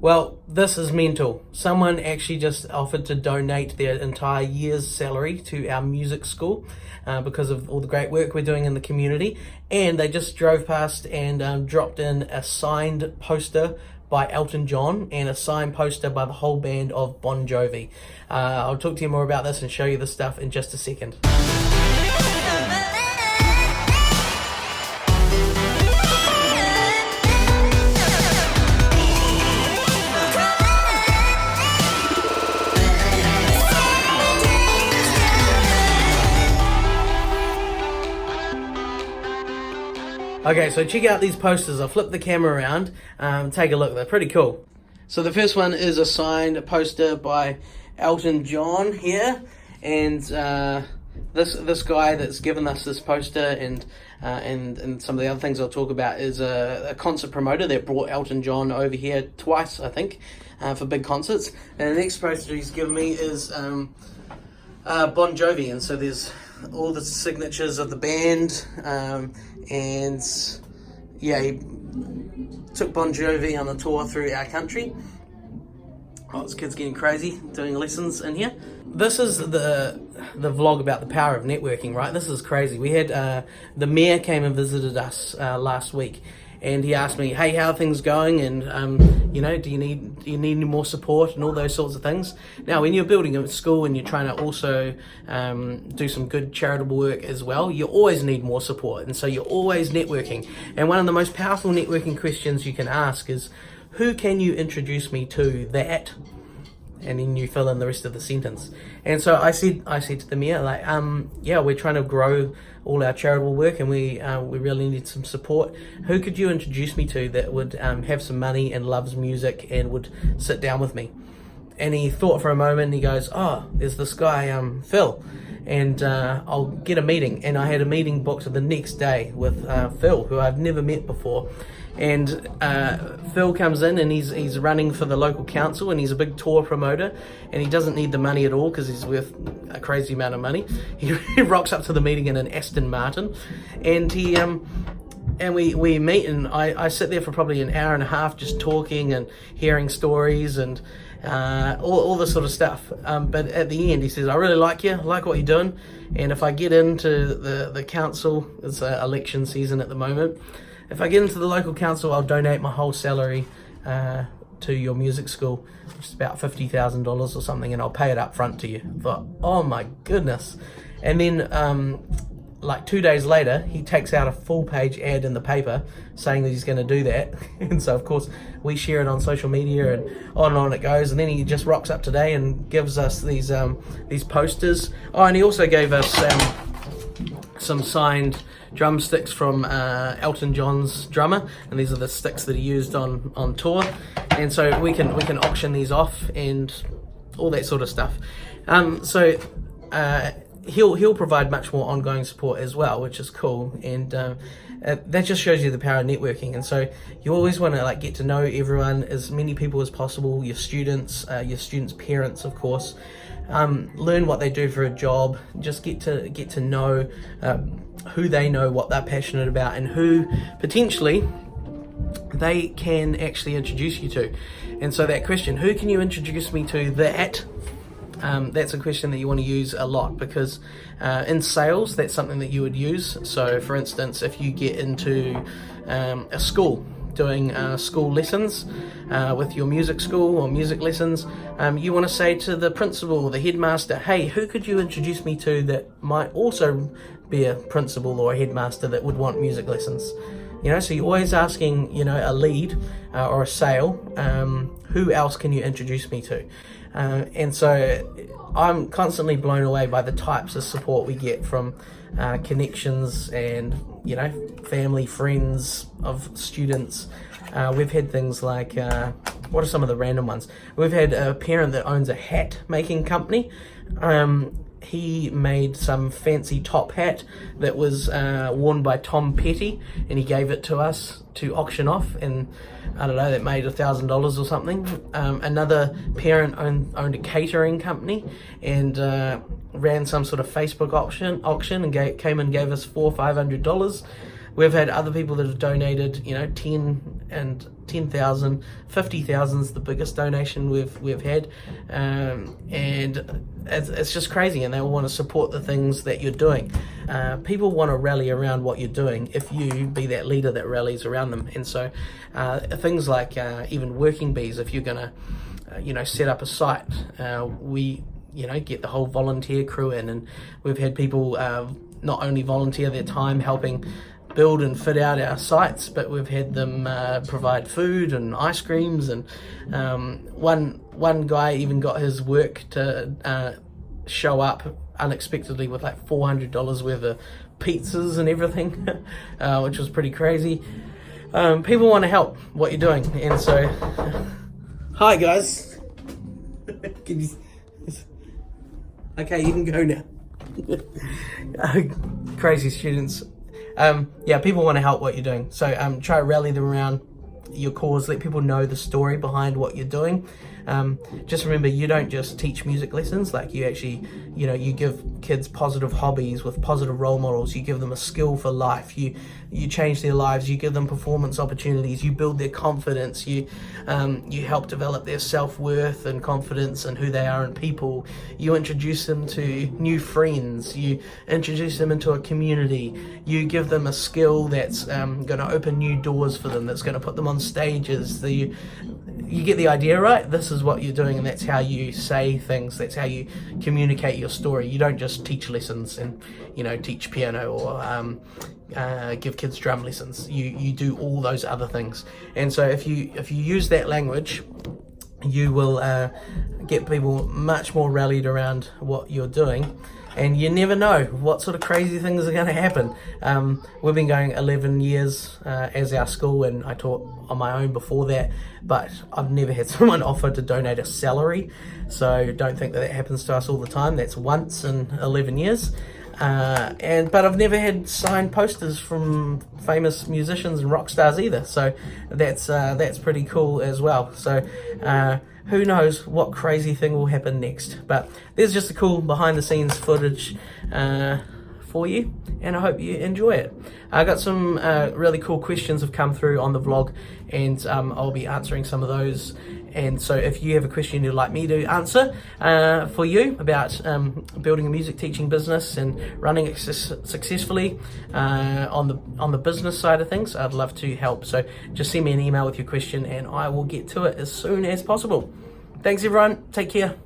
Well, this is mental. Someone actually just offered to donate their entire year's salary to our music school because of all the great work we're doing in the community. And they just drove past and dropped in a signed poster by Elton John and a signed poster by the whole band of Bon Jovi. I'll talk to you more about this and show you the stuff in just a second. Okay, so check out these posters. I'll flip the camera around, take a look. They're pretty cool. So the first one is a signed poster by Elton John here, and this guy that's given us this poster and some of the other things I'll talk about is a concert promoter that brought Elton John over here twice, I think, for big concerts. And the next poster he's given me is Bon Jovi, and so there's all the signatures of the band, and yeah, he took Bon Jovi on a tour through our country. Oh, this kid's getting crazy doing lessons in here. This is the vlog about the power of networking, right? This is crazy. We had the mayor came and visited us last week, and he asked me, "Hey, how are things going? And do you need any more support and all those sorts of things?" Now, when you're building a school and you're trying to also do some good charitable work as well, you always need more support, and so you're always networking. And one of the most powerful networking questions you can ask is, "Who can you introduce me to that?" And then you fill in the rest of the sentence. And so I said to the mayor, like, yeah, we're trying to grow all our charitable work, and we really need some support. Who could you introduce me to that would have some money and loves music and would sit down with me? And he thought for a moment, and he goes, "Oh, there's this guy, Phil, and I'll get a meeting." And I had a meeting booked the next day with Phil, who I've never met before. And Phil comes in, and he's running for the local council, and he's a big tour promoter, and he doesn't need the money at all because he's worth a crazy amount of money. He rocks up to the meeting in an Aston Martin, and we meet, and I sit there for probably an hour and a half just talking and hearing stories and all this sort of stuff. But at the end, he says, "I really like you, I like what you're doing, and if I get into the council," it's election season at the moment, "if I get into the local council, I'll donate my whole salary to your music school, which is about $50,000 or something, and I'll pay it up front to you." But oh my goodness. And then like 2 days later, he takes out a full-page ad in the paper saying that he's going to do that. And so, of course, we share it on social media, and on it goes. And then he just rocks up today and gives us these posters. Oh, and he also gave us some signed drumsticks from Elton John's drummer, and these are the sticks that he used on tour. And so we can auction these off and all that sort of stuff. So he'll provide much more ongoing support as well, which is cool, and that just shows you the power of networking. And so you always want to get to know everyone, as many people as possible, your students' parents, of course. Learn what they do for a job. Just get to know who they know, what they're passionate about, and who potentially they can actually introduce you to. And so that question, "Who can you introduce me to that?" That's a question that you want to use a lot, because in sales, that's something that you would use. So for instance, if you get into a school doing school lessons with your music school or music lessons, you want to say to the principal or the headmaster, "Hey, who could you introduce me to that might also be a principal or a headmaster that would want music lessons?" So you're always asking, a lead or a sale, who else can you introduce me to? And so I'm constantly blown away by the types of support we get from connections and, family, friends of students. We've had things like, what are some of the random ones? We've had a parent that owns a hat making company. He made some fancy top hat that was worn by Tom Petty, and he gave it to us to auction off, and I don't know, that made $1,000 or something. Another parent owned a catering company and ran some sort of Facebook auction and came and gave us $400 or $500. we've had other people that have donated, 10 and 10,000, 50,000 is the biggest donation we've had, and it's just crazy, and they all want to support the things that you're doing. People want to rally around what you're doing if you be that leader that rallies around them. And so things like even Working Bees, if you're gonna set up a site, we get the whole volunteer crew in, and we've had people not only volunteer their time helping build and fit out our sites, but we've had them provide food and ice creams, and one guy even got his work to show up unexpectedly with like $400 worth of pizzas and everything, which was pretty crazy. People want to help what you're doing, and so hi guys. Okay, you can go now. Crazy students. People want to help what you're doing, so try to rally them around your cause. Let people know the story behind what you're doing. Just remember, you don't just teach music lessons. Like, you actually, you give kids positive hobbies with positive role models. You give them a skill for life. You change their lives. You give them performance opportunities. You build their confidence. You help develop their self-worth and confidence and who they are in people. You introduce them to new friends. You introduce them into a community. You give them a skill that's going to open new doors for them, that's going to put them on stages. You get the idea, right? This is what you're doing, and that's how you say things. That's how you communicate your story. You don't just teach lessons and teach piano or give kids drum lessons. You do all those other things. And so if you use that language, you will get people much more rallied around what you're doing. And you never know what sort of crazy things are going to happen. We've been going 11 years as our school, and I taught on my own before that, but I've never had someone offer to donate a salary, so don't think that happens to us all the time. That's once in 11 years. But I've never had signed posters from famous musicians and rock stars either, so that's pretty cool as well. So who knows what crazy thing will happen next, but there's just a cool behind the scenes footage for you, and I hope you enjoy it. I got some really cool questions have come through on the vlog, and I'll be answering some of those. And so if you have a question you'd like me to answer for you about building a music teaching business and running it successfully on the business side of things, I'd love to help. So just send me an email with your question and I will get to it as soon as possible. Thanks everyone, take care.